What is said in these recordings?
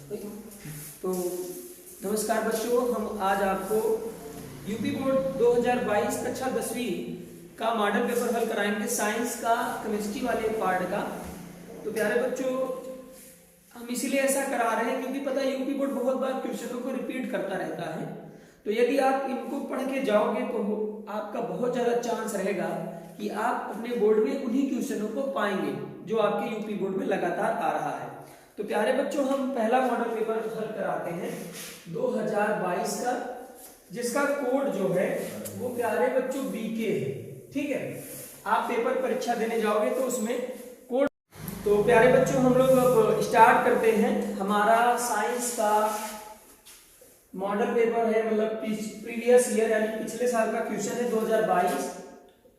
तो नमस्कार बच्चों, हम आज आपको यूपी बोर्ड 2022 कक्षा 10वीं का मॉडल पेपर हल कराएंगे साइंस का केमिस्ट्री वाले पार्ट का। तो प्यारे बच्चों, हम इसीलिए ऐसा करा रहे हैं क्योंकि पता है यूपी बोर्ड बहुत बार क्वेश्चनों को रिपीट करता रहता है। तो यदि आप इनको पढ़ के जाओगे तो आपका बहुत ज्यादा चांस रहेगा कि आप अपने बोर्ड में उन्हीं क्वेश्चनों को पाएंगे जो आपके यूपी बोर्ड में लगातार आ रहा है। तो प्यारे बच्चों, हम पहला मॉडल पेपर हल कराते हैं 2022 का, जिसका कोड जो है वो प्यारे बच्चों बीके है। ठीक है, आप पेपर परीक्षा देने जाओगे तो उसमें कोड। तो प्यारे बच्चों, हम लोग अब स्टार्ट करते हैं। हमारा साइंस का मॉडल पेपर है, मतलब प्रीवियस ईयर यानी पिछले साल का क्वेश्चन है 2022,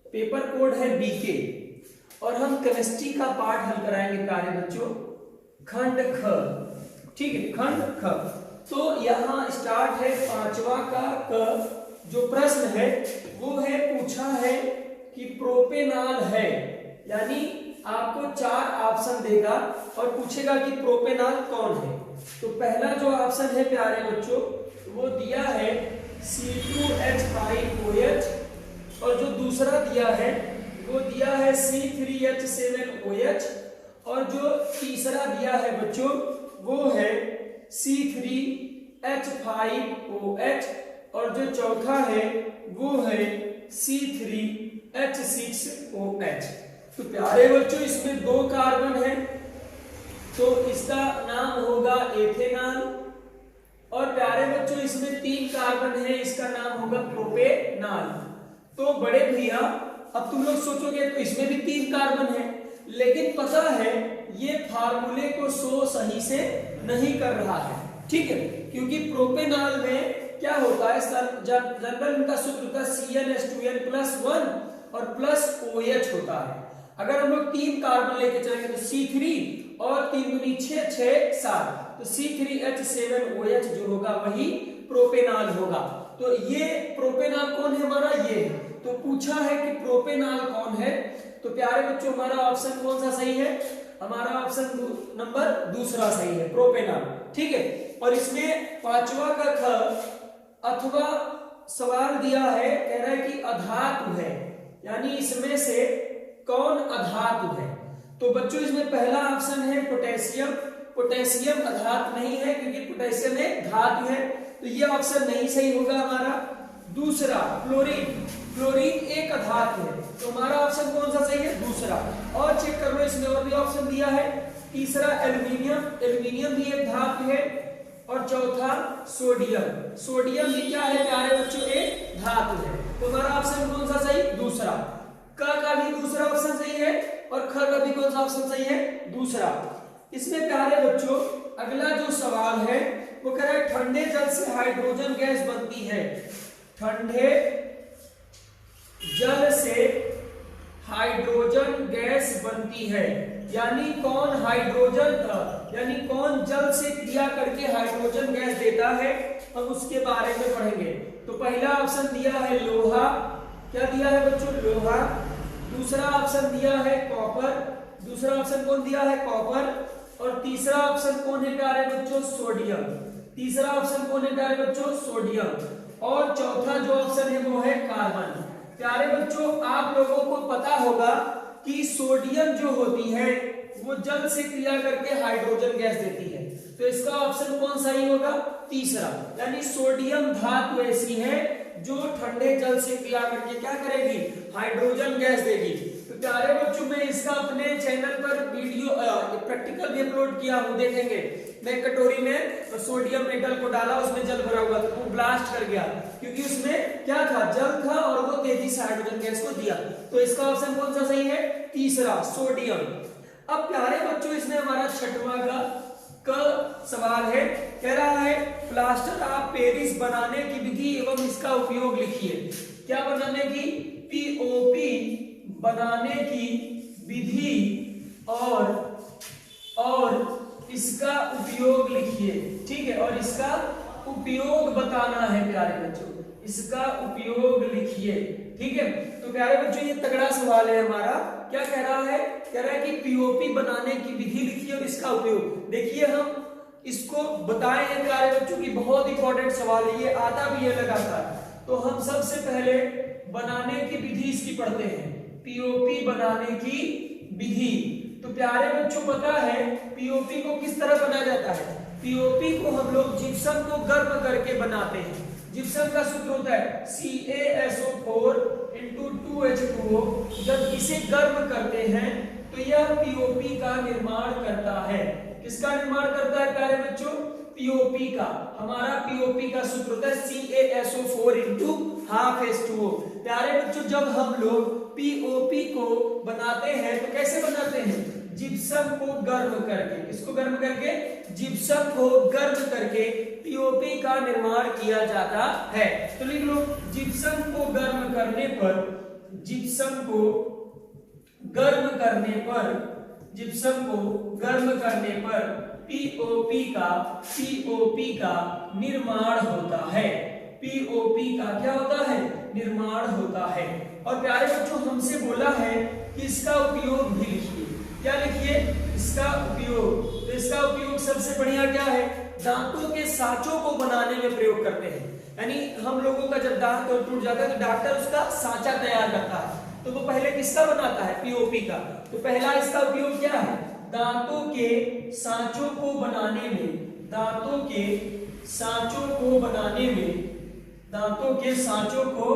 पेपर कोड है बीके और हम केमिस्ट्री का पार्ट हल कराएंगे प्यारे बच्चों, खंड ख। ठीक है, खंड ख। तो यहाँ स्टार्ट है पांचवा का क। जो प्रश्न है वो है, पूछा है कि प्रोपेनॉल है, यानी आपको 4 ऑप्शन देगा और पूछेगा कि प्रोपेनॉल कौन है। तो पहला जो ऑप्शन है प्यारे बच्चों वो दिया है C2H5OH और जो दूसरा दिया है वो दिया है C3H7OH और जो तीसरा दिया है बच्चों वो है C3H5OH और जो चौथा है वो है C3H6OH। तो प्यारे बच्चों, इसमें 2 कार्बन है तो इसका नाम होगा एथेनॉल और प्यारे बच्चों इसमें 3 कार्बन है, इसका नाम होगा प्रोपेनॉल। तो बड़े भैया, अब तुम लोग सोचोगे तो इसमें भी 3 कार्बन है, लेकिन पता है ये फार्मूले को शो सही से नहीं कर रहा है। ठीक है, क्योंकि प्रोपेनॉल में क्या होता है, जनरल इनका सूत्र होता है CnH2n+1 और प्लस OH होता है। अगर हम लोग 3 कार्बन लेके चलेंगे तो C3 और 3 दूनी 6 6 7, तो C3H7OH जो होगा वही प्रोपेनॉल होगा। तो ये प्रोपेनॉल कौन है हमारा, ये। तो पूछा है कि प्रोपेनॉल कौन है, तो प्यारे बच्चों हमारा ऑप्शन कौन सा सही है, हमारा ऑप्शन नंबर दूसरा सही है, प्रोपेनॉल। ठीक है, और इसमें पांचवा का ख अथवा सवाल दिया है, कह रहा है कि अधातु है, यानी इसमें से कौन अधातु है। तो बच्चों इसमें पहला ऑप्शन है पोटेशियम। पोटेशियम अधातु नहीं है क्योंकि पोटेशियम एक धातु है, तो ये ऑप्शन नहीं सही होगा हमारा। दूसरा फ्लोरीन, फ्लोरीन एक अधातु है, तो हमारा ऑप्शन कौन सा सही है, दूसरा। और चेक कर लो, इसमें और भी ऑप्शन दिया है। तीसरा एल्युमिनियम, एल्युमिनियम भी एक धातु है। और चौथा सोडियम, सोडियम भी क्या है प्यारे बच्चों, एक धातु है। तो हमारा ऑप्शन कौन सा सही, दूसरा। क का भी दूसरा ऑप्शन सही है और ख का भी कौन सा ऑप्शन सही है, दूसरा। इसमें प्यारे बच्चों अगला जो सवाल है वो कह रहा है ठंडे जल से हाइड्रोजन गैस बनती है। ठंडे जल से हाइड्रोजन गैस बनती है, यानी कौन हाइड्रोजन यानी कौन जल से क्रिया करके हाइड्रोजन गैस देता है, हम उसके बारे में पढ़ेंगे। तो पहला ऑप्शन दिया है लोहा, क्या दिया है बच्चों, लोहा। दूसरा ऑप्शन दिया है कॉपर, दूसरा ऑप्शन कौन दिया है, कॉपर। और तीसरा ऑप्शन कौन है प्यारे बच्चों, सोडियम। तीसरा ऑप्शन कौन है प्यारे बच्चों, सोडियम। और चौथा जो ऑप्शन है वो है कार्बन। प्यारे बच्चों, आप लोगों को पता होगा कि सोडियम जो होती है वो जल से क्रिया करके हाइड्रोजन गैस देती है, तो इसका ऑप्शन कौन सही होगा, तीसरा। यानी सोडियम धातु ऐसी है जो ठंडे जल से क्रिया करके क्या करेगी, हाइड्रोजन गैस देगी। तो प्यारे बच्चों, मैं इसका अपने चैनल पर वीडियो प्रैक्टिकल भी अपलोड किया हूं, देखेंगे। मैं कटोरी में सोडियम मेटल को डाला, उसमें जल भरा हुआ था, वो ब्लास्ट कर गया क्योंकि उसमें क्या था, जल था और वो तेजी से हाइड्रोजन गैस को दिया। तो इसका ऑप्शन कौन सा सही है, तीसरा, सोडियम। अब प्यारे बच्चों इसमें हमारा छठवां का सवाल है, कह रहा है प्लास्टर ऑफ पेरिस बनाने की विधि एवं इसका उपयोग लिखिए। क्या बनाने की, पीओपी बनाने की विधि और इसका उपयोग लिखिए। ठीक है, और इसका उपयोग बताना है प्यारे बच्चों, इसका उपयोग लिखिए। ठीक है, तो प्यारे बच्चों ये तगड़ा सवाल है हमारा। क्या कह रहा है कि पीओपी बनाने की विधि लिखिए और इसका उपयोग। देखिए, हम इसको बताए हैं प्यारे बच्चों की, बहुत इंपॉर्टेंट सवाल है ये, आता भी है लगातार। तो हम सबसे पहले बनाने की विधि इसकी पढ़ते हैं, पीओपी बनाने की विधि। तो प्यारे बच्चों पता है पीओपी को किस तरह बनाया जाता है? पीओपी को हम लोग जिप्सम को गर्म करके बनाते हैं। जिप्सम का सूत्र होता है CaSO4 × 2H2O। जब इसे गर्म करते हैं तो यह पीओपी का निर्माण करता है। किसका निर्माण करता है प्यारे बच्चों? पीओपी का। हमारा पीओपी का सूत्र होता है CaSO4 × 12H2O। प्यारे बच्चों जब हम लोग पीओपी को बनाते हैं तो कैसे बनाते हैं? जिप्सम को गर्म करके। किसको गर्म करके? जिप्सम को गर्म करके पीओपी का निर्माण किया जाता है। तो लिख लो, जिप्सम को गर्म करने पर, जिप्सम को गर्म करने पर, जिप्सम को गर्म करने पर पीओपी का निर्माण होता है। पीओपी का क्या होता है? निर्माण होता है। और प्यारे बच्चों हमसे बोला है कि इसका उपयोग भी लिखिए। क्या लिखिए? इसका उपयोग। तो इसका उपयोग सबसे बढ़िया क्या है? दांतों के सांचों को बनाने में प्रयोग करते हैं। यानी हम लोगों का जब दांत टूट जाता है तो डॉक्टर उसका सांचा तैयार करता है, तो वो पहले किसका बनाता है? पीओपी का। तो पहला इसका उपयोग क्या है? दांतों के सांचों को बनाने में, दांतों के सांचों को बनाने में, दांतों के सांचों को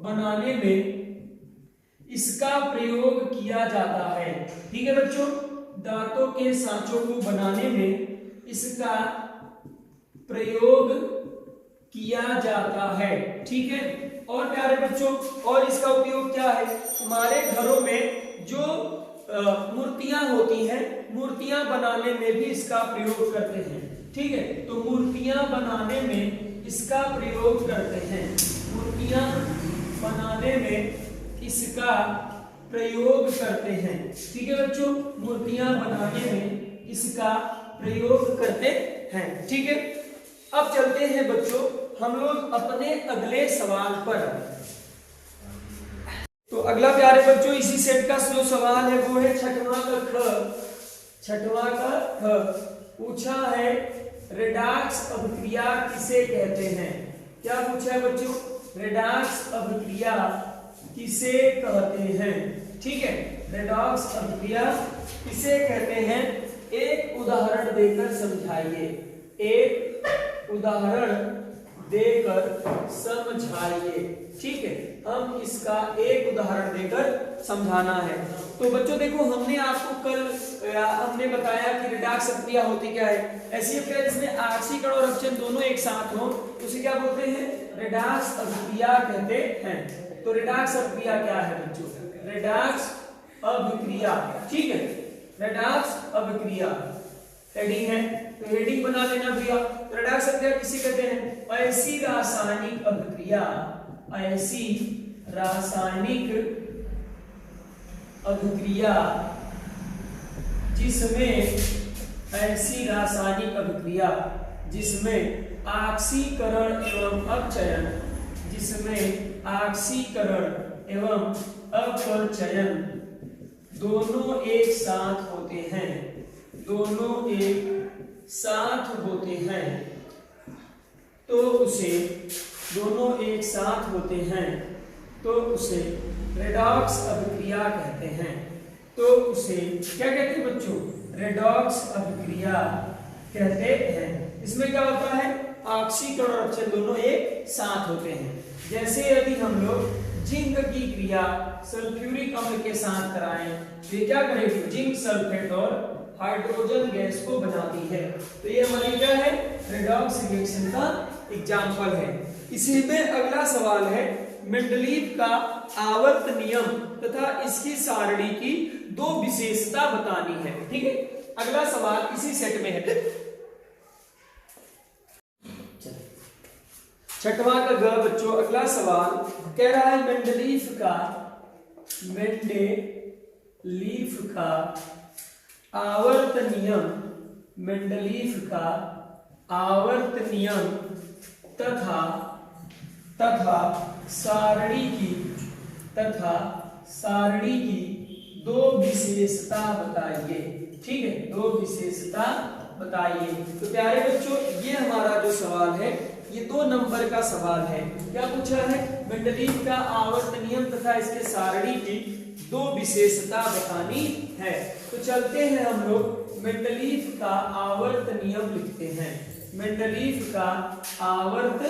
बनाने में इसका प्रयोग किया जाता है। ठीक है बच्चों, दांतों के सांचों को बनाने में इसका प्रयोग किया जाता है। ठीक है। और प्यारे बच्चों और इसका उपयोग क्या है? हमारे घरों में जो मूर्तियां होती हैं, मूर्तियां बनाने में भी इसका प्रयोग करते हैं। ठीक है, तो मूर्तियां बनाने में इसका प्रयोग करते हैं। मूर्तियां बनाने में इसका प्रयोग करते हैं। ठीक है बच्चों, मूर्तियां बनाने में इसका प्रयोग करते हैं। ठीक है, अब चलते हैं बच्चों हम लोग अपने अगले सवाल पर। तो अगला प्यारे बच्चों इसी सेट का जो सवाल है वो है छठवां का ख। छठवां का ख पूछा है, रेडॉक्स अभिक्रिया किसे कहते हैं? क्या पूछा है बच्चों? रेडॉक्स अभिक्रिया किसे कहते हैं? ठीक है, रेडॉक्स अभिक्रिया किसे कहते हैं? एक उदाहरण देकर समझाइए। एक उदाहरण देकर समझाइए। ठीक है, हम इसका एक उदाहरण देकर समझाना है। तो बच्चों देखो, हमने आपको कल हमने बताया कि रेडॉक्स अभिक्रिया होती क्या है। ऐसी अभिक्रिया जिसमें आक्सीकरण और अपचयन दोनों एक साथ हो उसे क्या बोलते हैं? रेडॉक्स अभिक्रिया कहते हैं। तो रेडॉक्स अभिक्रिया क्या है बच्चों? रेडॉक्स अभिक्रिया। ठीक है, रेडॉक्स अभिक्रिया हेडिंग है, तो हेडिंग बना लेना भैया। रेडॉक्स अभिक्रिया किसे कहते हैं? ऐसी रासायनिक अभिक्रिया, ऐसी रासायनिक अभिक्रिया जिसमें, ऐसी रासायनिक अभिक्रिया जिसमें ऑक्सीकरण एवं अपचयन, जिसमें ऑक्सीकरण एवं अपचयन दोनों एक साथ होते हैं, दोनों एक साथ होते हैं, तो उसे, दोनों एक साथ होते हैं तो उसे रेडॉक्स अभिक्रिया कहते हैं। तो उसे क्या कहते हैं बच्चों? रेडॉक्स अभिक्रिया कहते हैं। इसमें क्या होता है? ऑक्सीकरण और अपचयन दोनों एक साथ होते हैं। जैसे यदि हम लोग जिंक की क्रिया सल्फ्यूरिक अम्ल के साथ कराएं तो ये क्या करेगी? जिंक सल्फेट और हाइड्रोजन गैस को बनाती है। तो ये हमारी क्या है? रेडॉक्स रिएक्शन का एग्जाम्पल है। इसी में अगला सवाल है, मेंडलीव का आवर्त नियम तथा इसकी सारणी की दो विशेषता बतानी है। ठीक है, अगला सवाल इसी सेट में है। छठवां का ग बच्चों, अगला सवाल कह रहा है मेंडलीव का आवर्त नियम, मेंडलीव का आवर्त नियम तथा सारणी की दो विशेषता बताइए। ठीक है, दो विशेषता बताइए। तो प्यारे बच्चों ये हमारा जो सवाल है ये 2 नंबर का सवाल है। क्या पूछा है? मेंडलीव का आवर्त नियम तथा इसके सारणी की 2 विशेषता बतानी है। तो चलते हैं हम लोग मेंडलीव का आवर्त नियम लिखते हैं। मेंडलीव का आवर्त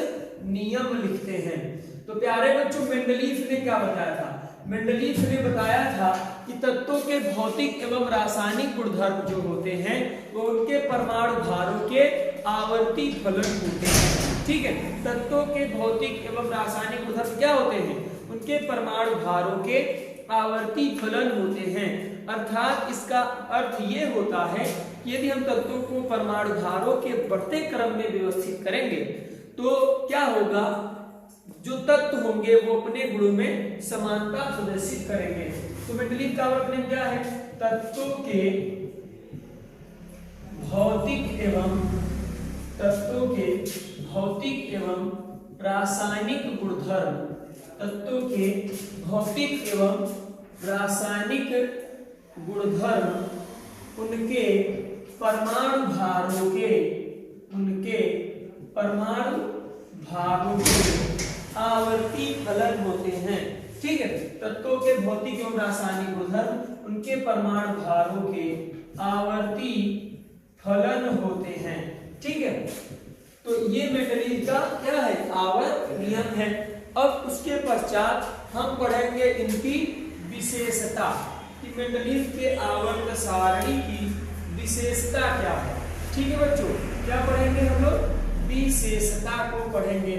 नियम लिखते हैं। तो प्यारे बच्चों मेंडलीव ने क्या बताया था? मेंडलीव ने बताया था कि तत्वों के भौतिक एवं रासायनिक गुणधर्म जो होते हैं वो उनके परमाणु भारों के आवर्ती फलन होते हैं। ठीक है, तत्वों के भौतिक एवं रासायनिक गुणधर्म क्या होते हैं? उनके परमाणु भारों के आवर्ती फलन होते हैं। अर्थात इसका अर्थ ये होता है कि यदि हम तत्वों को परमाणु भारों के बढ़ते क्रम में व्यवस्थित करेंगे तो क्या होगा? जो तत्व होंगे वो अपने गुणों में समानता प्रदर्शित करेंगे। तो मेंडलीव का आवर्त नियम क्या है? तत्वों के भौतिक एवं रासायनिक गुणधर्म, तत्वों के भौतिक एवं रासायनिक गुणधर्म उनके परमाणु भारों के आवर्ती फलन होते हैं। ठीक है, तत्वों के भौतिक एवं रासायनिक गुणधर्म उनके परमाणु भारों के आवर्ती फलन होते हैं। ठीक है, तो ये मेंडलीव का क्या है? आवर्त नियम है। अब उसके पश्चात हम पढ़ेंगे इनकी विशेषता कि मेंडलीव के आवर्त सारणी की विशेषता क्या है। ठीक है बच्चों, क्या पढ़ेंगे हम लोग? विशेषता को पढ़ेंगे।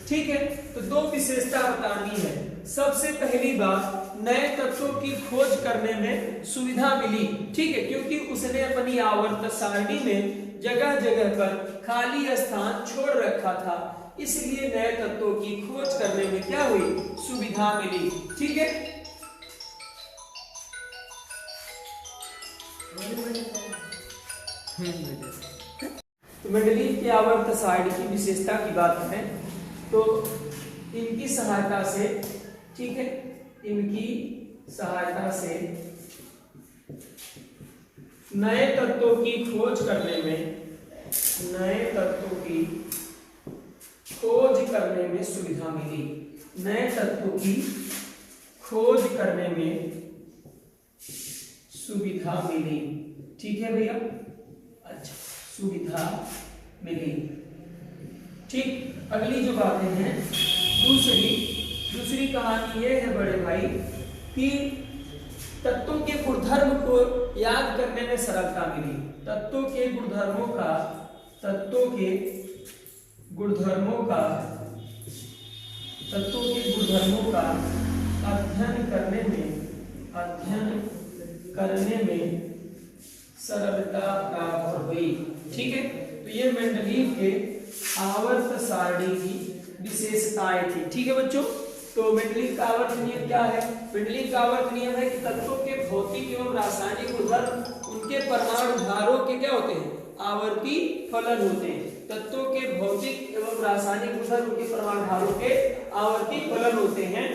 ठीक है, तो 2 विशेषता बतानी है। सबसे पहली बात, नए तत्वों की खोज करने में सुविधा मिली। ठीक है, क्योंकि उसने अपनी आवर्त सारणी में जगह जगह पर खाली स्थान छोड़ रखा था, इसलिए नए तत्वों की खोज करने में क्या हुई? सुविधा मिली। ठीक है, तो मेंडलीव की आवर्त सारणी की विशेषता की बात करें तो इनकी सहायता से, ठीक है, इनकी सहायता से नए तत्वों की खोज करने में सुविधा मिली। नए तत्वों की खोज करने में सुविधा मिली। ठीक है भैया, अच्छा, सुविधा मिली। ठीक, अगली जो बातें हैं, दूसरी कहानी ये है बड़े भाई कि तत्वों के गुणधर्म को याद करने में सरलता मिली। तत्वों के गुणधर्मों का अध्ययन करने में सरलता प्राप्त हुई। ठीक है, तो ये मेंडलीव के आवर्त सारणी की विशेषताएं थी। ठीक है बच्चों, तो मेंडलीव का आवर्त नियम क्या है? मेंडलीव का आवर्त नियम है कि तत्वों के भौतिक एवं रासायनिक गुणधर्म उनके परमाणु भारों के क्या होते हैं? आवर्ती फलन होते हैं। तत्वों के भौतिक एवं रासायनिक गुणधर्म उनके परमाणु भारों के आवर्ती फलन होते हैं।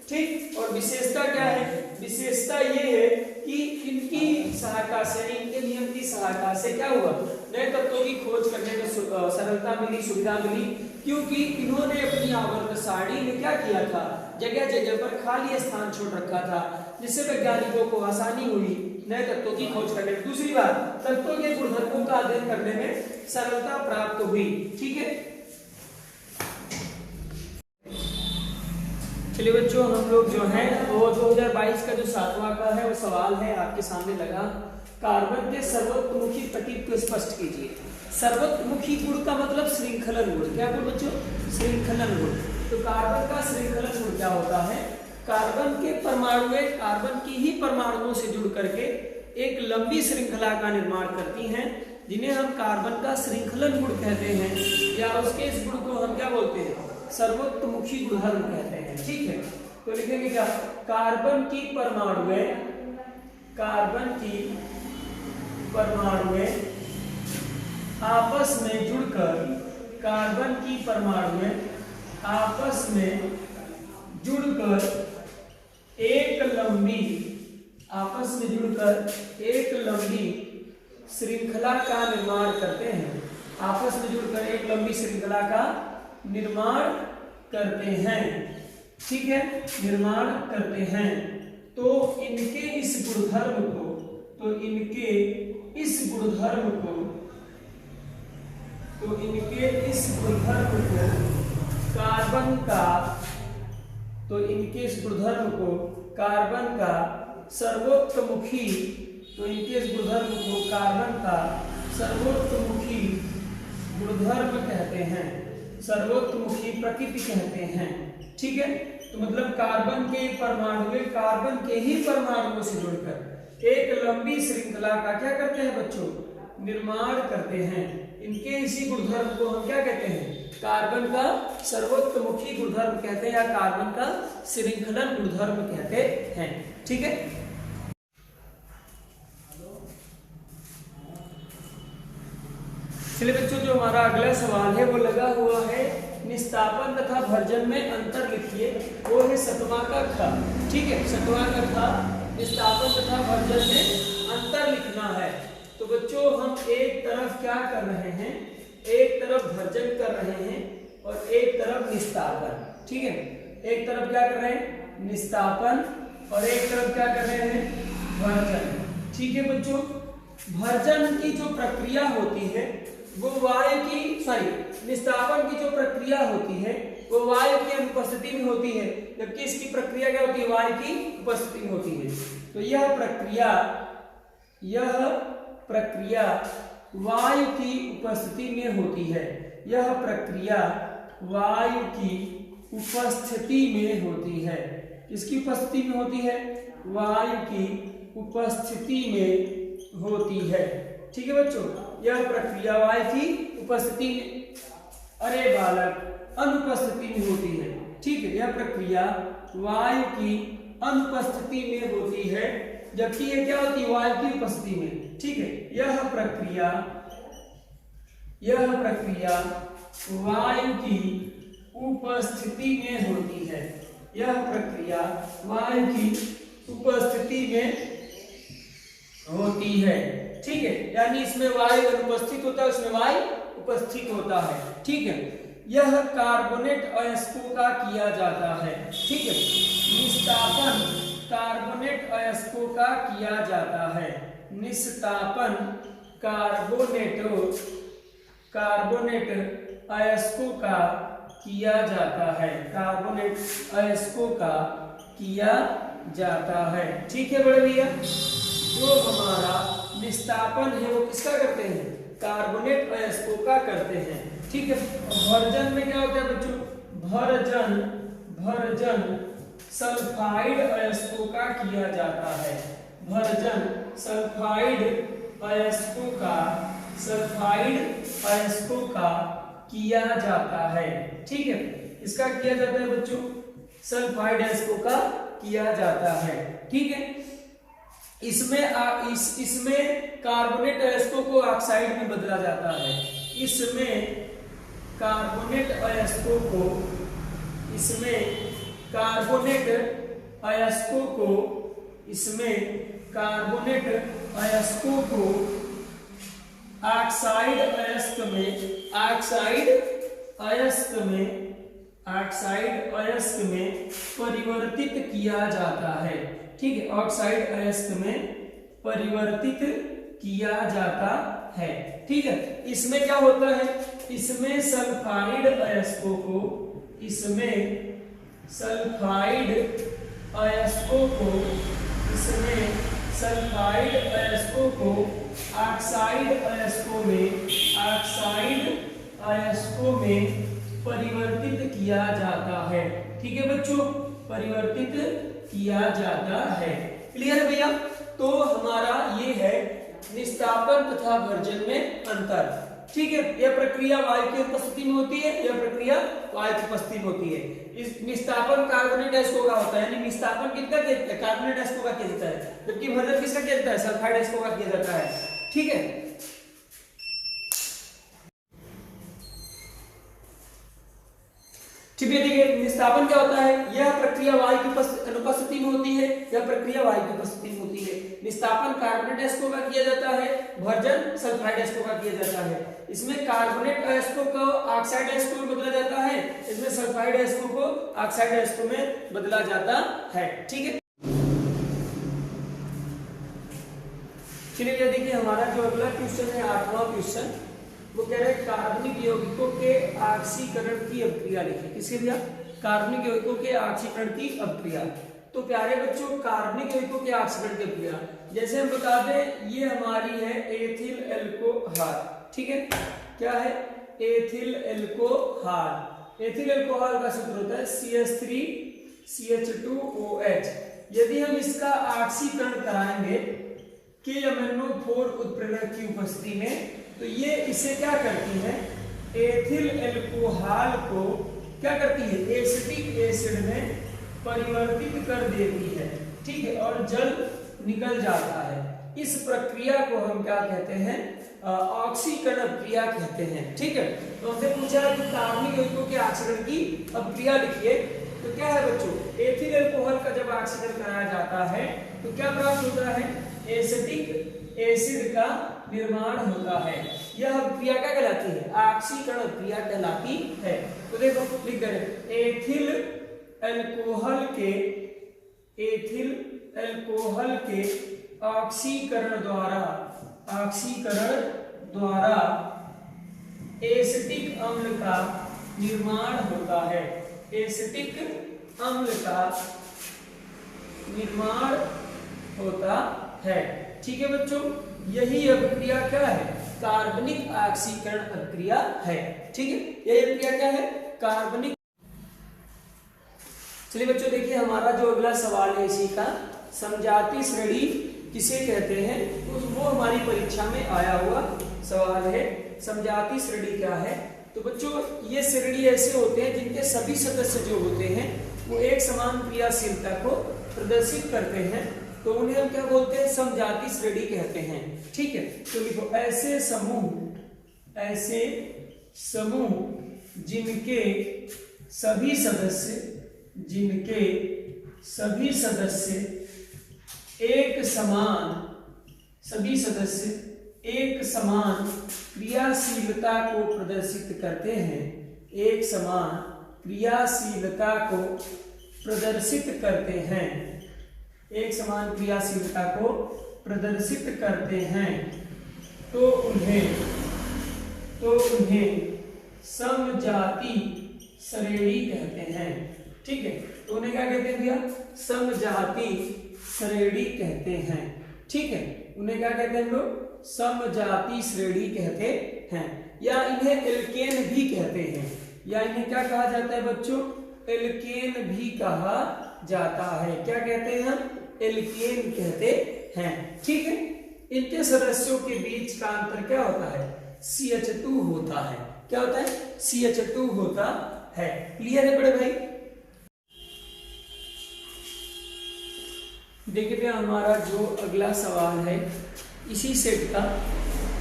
ठीक, और विशेषता क्या है? विशेषता ये है कि इनकी सहायता से, इनके नियम की सहायता से क्या हुआ? नए तत्वों की खोज करने में सरलता मिली, सुविधा मिली, क्योंकि इन्होंने अपनी आवर्त सारणी में क्या किया था? जगह जगह पर खाली स्थान छोड़ रखा था, जिससे वैज्ञानिकों को आसानी हुई नए तत्वों की खोज करने में। दूसरी बात, तत्वों के गुणधर्मों का अध्ययन करने में सरलता प्राप्त हुई। ठीक है, चलिए बच्चों, हम लोग जो है वो 2022 का जो 7वां का है वो सवाल है आपके सामने लगा। कार्बन के सर्वोत्मुखी तत्व को स्पष्ट कीजिए। सर्वोत्मुखी गुण का मतलब श्रृंखलन गुण। क्या गुण बच्चों? श्रृंखलन गुण। तो कार्बन का श्रृंखलन गुण क्या होता है? कार्बन के परमाणुएं कार्बन की ही परमाणुओं से जुड़ करके एक लंबी श्रृंखला का निर्माण करती हैं, जिन्हें हम कार्बन का श्रृंखलन गुण कहते हैं, या उसके इस गुण को हम क्या बोलते हैं? सर्वोत्मुखी गुणधर्म कहते हैं। ठीक है, तो लिखेंगे क्या? कार्बन की परमाणुएं आपस में जुड़कर, कार्बन की परमाणुएं आपस में जुड़कर एक लंबी श्रृंखला का निर्माण करते हैं, आपस में जुड़कर एक लंबी श्रृंखला का निर्माण करते हैं, ठीक है, निर्माण करते हैं। तो इनके इस गुणधर्म को, कार्बन का सर्वोत्तमुखी गुणधर्म कहते हैं, सर्वोत्तमुखी प्रकृति कहते हैं, ठीक है। तो मतलब कार्बन के ही परमाणुओं से जुड़कर एक लंबी श्रृंखला का क्या करते हैं बच्चों, निर्माण करते हैं। इनके इसी गुणधर्म को हम क्या कहते हैं, कार्बन का सर्वोत्तमुखी गुणधर्म कहते हैं या कार्बन का श्रृंखलन गुणधर्म कहते हैं, ठीक है। चलिए बच्चों, जो हमारा अगला सवाल है वो लगा हुआ है निस्तापन तथा भर्जन में अंतर लिखिए, वो है 7वां का ख, ठीक है, 7वां का ख, निस्तापन तथा भर्जन में अंतर लिखना है। तो बच्चों हम एक तरफ क्या कर रहे हैं, एक तरफ भर्जन कर रहे हैं और एक तरफ निस्तापन, ठीक है। एक तरफ क्या कर रहे हैं, निस्तापन, और एक तरफ क्या कर रहे हैं, भर्जन, ठीक है बच्चों। भर्जन की जो प्रक्रिया होती है वो निस्तापन की जो प्रक्रिया होती है वो वायु की अनुपस्थिति में होती है, जबकि इसकी प्रक्रिया क्या होती है, वायु की उपस्थिति में होती है। तो यह प्रक्रिया वायु की उपस्थिति में होती है, यह प्रक्रिया वायु की उपस्थिति में होती है। किसकी उपस्थिति में होती है, वायु की उपस्थिति में होती है, ठीक है बच्चों। यह प्रक्रिया वायु की उपस्थिति में, अरे बालक, अनुपस्थिति में होती है, ठीक है। यह प्रक्रिया वायु की अनुपस्थिति में होती है, जबकि ये क्या होती है, वायु की उपस्थिति में, ठीक है। यह प्रक्रिया वायु की उपस्थिति में होती है, यह प्रक्रिया वायु की उपस्थिति में होती है, ठीक है। यानी इसमें वायु अनुपस्थित होता है, उसमें वायु उपस्थित होता है, ठीक है। यह कार्बोनेट अयस्कों का किया जाता है, ठीक है। निस्तापन कार्बोनेट अयस्कों का किया जाता है, निस्तापन कार्बोनेट अयस्कों का किया जाता है, कार्बोनेट अयस्कों का किया जाता है, ठीक है बड़े भैया। जो हमारा निस्तापन है वो किसका करते हैं, कार्बोनेट अयस्कों का करते हैं, ठीक है। भर्जन में क्या होता है बच्चों, भर्जन सल्फाइड अयस्कों का किया जाता है, भर्जन सल्फाइड अयस्कों का किया जाता है, ठीक है। इसका किया जाता है बच्चों, सल्फाइड अयस्कों का किया जाता है, ठीक है। इसमें कार्बोनेट अयस्कों को ऑक्साइड में बदला जाता है, इसमें कार्बोनेट अयस्कों को ऑक्साइड अयस्क में परिवर्तित किया जाता है, ठीक है। ऑक्साइड अयस्क में परिवर्तित किया जाता है, ठीक है। इसमें क्या होता है, इसमें सल्फाइड अयस्कों को ऑक्साइड अयस्कों में परिवर्तित किया जाता है, ठीक है बच्चों, परिवर्तित किया जाता है। क्लियर है भैया। तो हमारा ये है निस्तापन तथा भर्जन में अंतर, ठीक है। यह प्रक्रिया वायु की उपस्थिति में होती है, यह प्रक्रिया वायु की उपस्थिति में होती है। इस निस्तापन कार्बोनेट अयस्कों का होता है, यानी निस्तापन किसका किया जाता है, कार्बोनेट अयस्कों का किया जाता है, जबकि भर्जन किसका किया जाता है, सल्फाइड अयस्कों का किया जाता है, ठीक है। ठीक है, देखिए निस्तापन क्या होता है, यह प्रक्रिया वायु की अनुपस्थिति में होती है, यह प्रक्रिया वायु की उपस्थिति में होती है। निस्तापन कार्बोनेट अयस्कों का किया जाता है, भर्जन सल्फाइड अयस्कों का किया जाता है। इसमें कार्बोनेट अयस्कों को ऑक्साइड अयस्कों में बदला जाता है, इसमें सल्फाइड अयस्कों को ऑक्साइड अयस्कों में बदला जाता है। ठीक है, चलिए देखिए हमारा जो अगला क्वेश्चन है 8वां क्वेश्चन, वो कह रहे हैं कार्बनिक यौगिकों के ऑक्सीकरण की अभिक्रिया लिखिए। किसके दिया, कार्बनिक यौगिकों के ऑक्सीकरण की अभिक्रिया। तो प्यारे बच्चों कार्बनिक यौगिकों के ऑक्सीकरण की अभिक्रिया जैसे हम बता दें, ये हमारी है एथिल एल्कोहल। ठीक है, क्या है, एथिल एल्कोहल। एथिल एल्कोहल का सूत्र होता है CH3CH2OH। यदि हम इसका ऑक्सीकरण कराएंगे KMnO4 उत्प्रेरक की उपस्थिति में, तो ये इसे क्या करती है, एथिल एल्कोहल को क्या करती है, एसिटिक एसिड में परिवर्तित कर देती है। ठीक है, और जल निकल जाता है। इस प्रक्रिया को हम क्या कहते हैं, ऑक्सीकरण क्रिया कहते हैं। ठीक है, तो हमसे पूछा है कि कार्बनिक यौगिकों के ऑक्सीकरण की अभिक्रिया लिखिए। तो क्या है बच्चों, एथिल एल्कोहल का जब ऑक्सीकरण कराया जाता है तो क्या प्राप्त होता है, एसिटिक एसिड का निर्माण होता है। यह क्रिया क्या कहलाती है, ऑक्सीकरण क्रिया कहलाती है। तो देखो लिख दें, एथिल एल्कोहल के ऑक्सीकरण द्वारा एसिटिक अम्ल का निर्माण होता है। एसिटिक अम्ल का निर्माण होता है। ठीक है बच्चों, यही अभिक्रिया क्या है, कार्बनिक ऑक्सीकरण अभिक्रिया है। ठीक है, यही अभिक्रिया क्या है, कार्बनिक। चलिए बच्चों देखिए हमारा जो अगला सवाल है इसी का, समजाति श्रेणी किसे कहते हैं, तो वो हमारी परीक्षा में आया हुआ सवाल है। समजाति श्रेणी क्या है, तो बच्चों ये श्रेणी ऐसे होते हैं जिनके सभी सदस्य जो होते हैं वो एक समान क्रियाशीलता को प्रदर्शित करते हैं, तो उन्हें हम क्या बोलते हैं, समजाति श्रेणी कहते हैं। ठीक है, तो लिखो, ऐसे समूह जिनके सभी एक समान क्रियाशीलता को प्रदर्शित करते हैं, एक समान क्रियाशीलता को प्रदर्शित करते हैं, तो उन्हें समजाति श्रेणी कहते हैं। ठीक है, तो उन्हें क्या कहते हैं भैया, समजाति श्रेणी कहते हैं। ठीक है, उन्हें क्या कहते हैं लोग, समजाति श्रेणी कहते हैं, या इन्हें एल्केन भी कहते हैं, या इन्हें क्या कहा जाता है बच्चों, एल्केन भी कहा जाता है। क्या कहते हैं हम, एल्केन कहते हैं। ठीक है, इनके सदस्यों के बीच का अंतर क्या होता है, CH2 होता है। क्या होता है, CH2 होता है। क्लियर है बड़े भाई। देखिए हमारा जो अगला सवाल है इसी सेट का,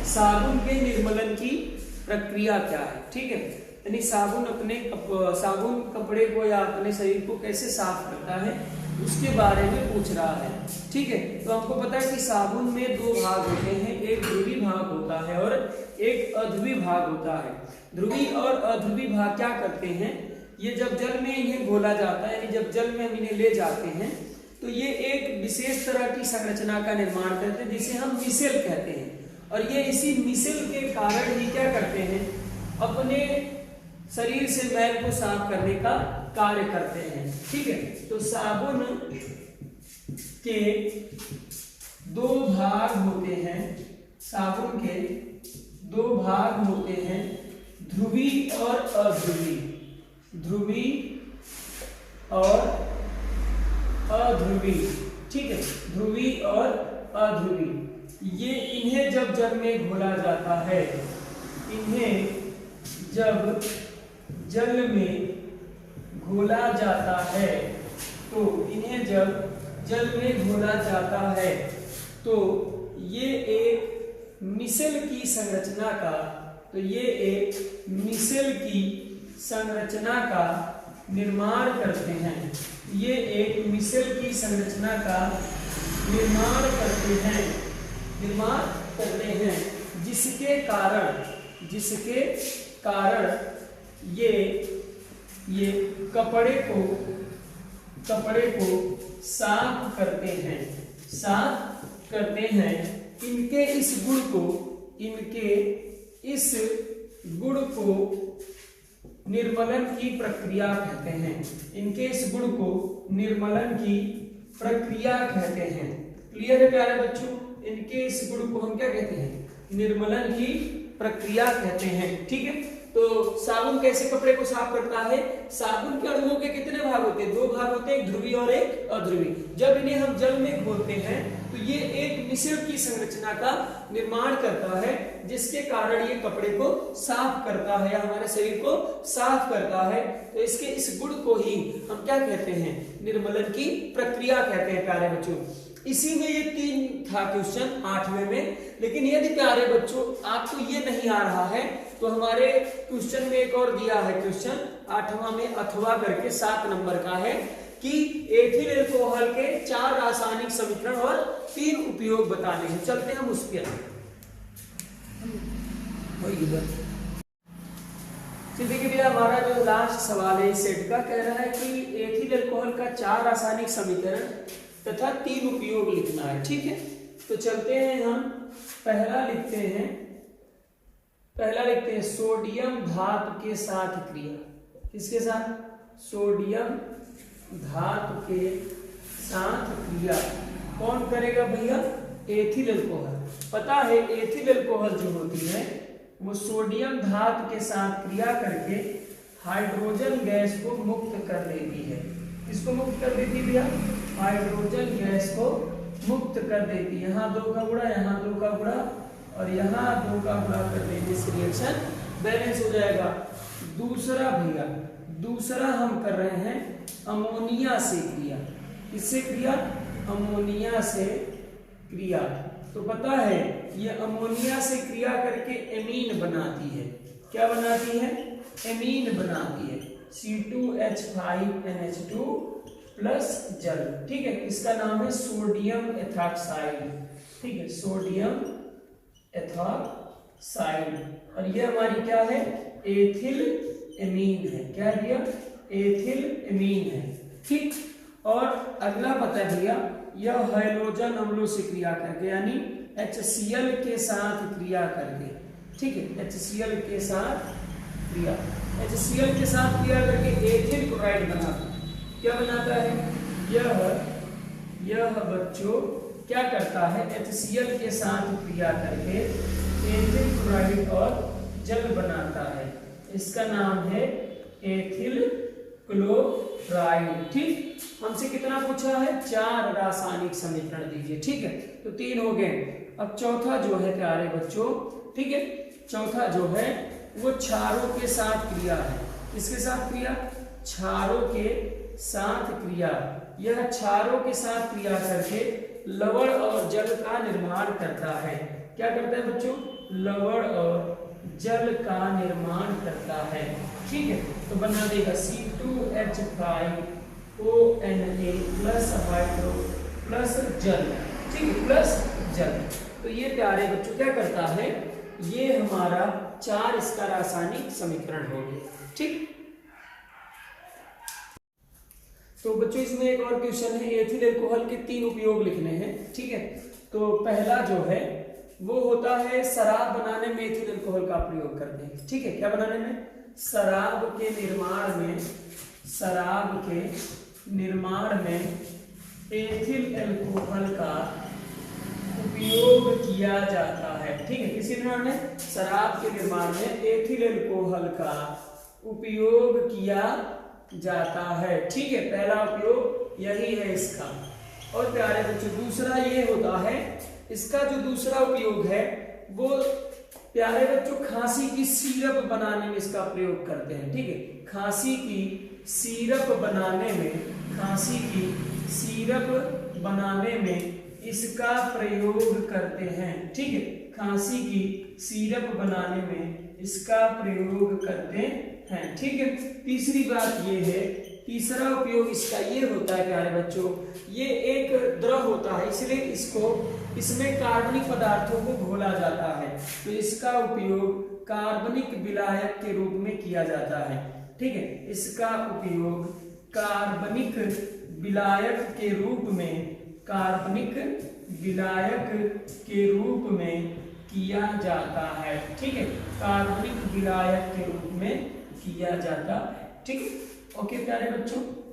साबुन के निर्मलन की प्रक्रिया क्या है। ठीक है, यानी साबुन कपड़े को या अपने शरीर को कैसे साफ करता है उसके बारे में पूछ रहा है। ठीक है, तो हमको पता है कि साबुन में दो भाग होते हैं, एक ध्रुवी भाग होता है और एक अध्रुवी भाग होता है। ध्रुवी और अध्रुवी भाग क्या करते हैं, ये जब जल में इन्हें घोला जाता है, यानी जब जल में हम इन्हें ले जाते हैं तो ये एक विशेष तरह की संरचना का निर्माण करते हैं जिसे हम मिसेल कहते हैं, और ये इसी मिसेल के कारण ही क्या करते हैं, अपने शरीर से मैल को साफ करने का कार्य करते हैं। ठीक है, तो साबुन के दो भाग होते हैं, साबुन के दो भाग होते हैं, ध्रुवी और अध्रुवी, ध्रुवी और अध्रुवी। ठीक है, ध्रुवी और अध्रुवी, ये इन्हें जब जल में घोला जाता है, इन्हें जब जल में घोला जाता है, तो इन्हें जब जल में घोला जाता है तो ये एक मिसेल की संरचना का, तो ये एक मिसेल की संरचना का निर्माण करते हैं। ये एक मिसेल की संरचना का निर्माण करते हैं जिसके कारण ये कपड़े को साफ करते हैं। इनके इस गुण को निर्मलन की प्रक्रिया कहते हैं। इनके इस गुण को निर्मलन की प्रक्रिया कहते हैं। क्लियर है प्यारे बच्चों? इनके इस गुण को हम क्या कहते हैं? निर्मलन की प्रक्रिया कहते हैं। ठीक है, तो साबुन कैसे कपड़े को साफ करता है? साबुन के अणुओं के कितने भाग होते हैं? 2 भाग होते हैं, एक ध्रुवीय और एक अध्रुवीय। जब इन्हें हम जल में घोलते हैं तो ये एक मिश्र की संरचना का निर्माण करता है जिसके कारण ये कपड़े को साफ करता है या हमारे शरीर को साफ करता है। तो इसके इस गुण को ही हम क्या कहते हैं? निर्मलन की प्रक्रिया कहते हैं प्यारे बच्चों। इसी में ये 3 था क्वेश्चन 8वें में। लेकिन यदि प्यारे बच्चों आपको ये नहीं आ रहा है तो हमारे क्वेश्चन में एक और दिया है क्वेश्चन 8वां में अथवा करके 7 नंबर का है कि एथिल अल्कोहल के 4 रासायनिक समीकरण और 3 उपयोग बताने हैं। चलते हैं हम उस पर। देखिए भैया हमारा जो लास्ट सवाल है इस सेट का कह रहा है कि एथिल अल्कोहल का 4 रासायनिक समीकरण तथा 3 उपयोग लिखना है। ठीक है, तो चलते हैं हम। पहला लिखते हैं सोडियम धातु के साथ क्रिया। किसके साथ? सोडियम धातु के साथ क्रिया कौन करेगा भैया? Ethyl alcohol. पता है एथिल अल्कोहल जो होती है वो सोडियम धातु के साथ क्रिया करके हाइड्रोजन गैस को मुक्त कर देती है। किसको मुक्त कर देती है भैया? हाइड्रोजन गैस को मुक्त कर देती है। यहाँ 2 का गुणा, यहाँ 2 का गुणा और यहाँ 2 का गुणा कर देने से रिएक्शन बैलेंस हो जाएगा। दूसरा हम कर रहे हैं अमोनिया से क्रिया। किससे क्रिया? अमोनिया से क्रिया। तो पता है ये अमोनिया से क्रिया करके एमीन बनाती है। क्या बनाती है? एमीन बनाती है। C2H5NH2 प्लस जल। ठीक है, इसका नाम है सोडियम एथॉक्साइड। ठीक है, सोडियम एथॉक्साइड। और ये हमारी क्या है? एथिल एमीन है। क्या है भैया? एथिल एमीन है। ठीक, और अगला पता है भैया यह हैलोजन अम्लों से क्रिया करके यानी HCl के साथ क्रिया करके। ठीक है, HCl के साथ क्रिया करके एथिल क्लोराइड बनाता है। क्या बनाता है? यह बच्चों क्या करता है? HCl के साथ क्रिया करके एथिल क्लोराइड और जल बनाता है। इसका नाम है एथिल क्लोराइड। ठीक, हमसे कितना पूछा है? 4 रासायनिक समीकरण दीजिए। ठीक है, तो 3 हो गए। अब चौथा जो है प्यारे बच्चों, ठीक है, चौथा जो है वो क्षारों के साथ क्रिया है। किसके साथ क्रिया? क्षारों के साथ क्रिया। यह क्षारों के साथ क्रिया करके लवण और जल का निर्माण करता है। क्या करता है बच्चों? लवण और जल का निर्माण करता है। ठीक है, तो बना देगा C2H5ONA प्लस हाइड्रो प्लस जल। ठीक है, प्लस जल। तो ये प्यारे बच्चों क्या करता है? ये हमारा 4 इसका रासायनिक समीकरण हो गया। ठीक, तो बच्चों इसमें एक और क्वेश्चन है एथिल अल्कोहल के 3 उपयोग लिखने हैं। ठीक है, तो पहला जो है वो होता है शराब बनाने में एथिल अल्कोहल का प्रयोग करते हैं। ठीक है, क्या बनाने में? शराब के निर्माण में एथिल अल्कोहल का उपयोग किया जाता है। ठीक है, किसी निर्माण में? शराब के निर्माण में एथिल अल्कोहल का उपयोग किया जाता है। ठीक है, पहला उपयोग यही है इसका। और प्यारे बच्चों दूसरा ये होता है, इसका जो दूसरा उपयोग है वो प्यारे बच्चों खांसी की सिरप बनाने में इसका प्रयोग करते हैं। ठीक है, खांसी की सिरप बनाने में इसका प्रयोग करते हैं। ठीक है, खांसी की सिरप बनाने में इसका प्रयोग करते हैं। ठीक है, तीसरी बात ये है, तीसरा उपयोग इसका ये होता है प्यारे बच्चों, ये एक द्रव होता है, इसलिए इसमें कार्बनिक पदार्थों को घोला जाता है, तो इसका उपयोग कार्बनिक विलायक के रूप में किया जाता है। ठीक है, इसका उपयोग कार्बनिक विलायक के रूप में किया जाता है। ठीक है, कार्बनिक विलायक के रूप में किया जाता है। ठीक है, ओके प्यारे बच्चों।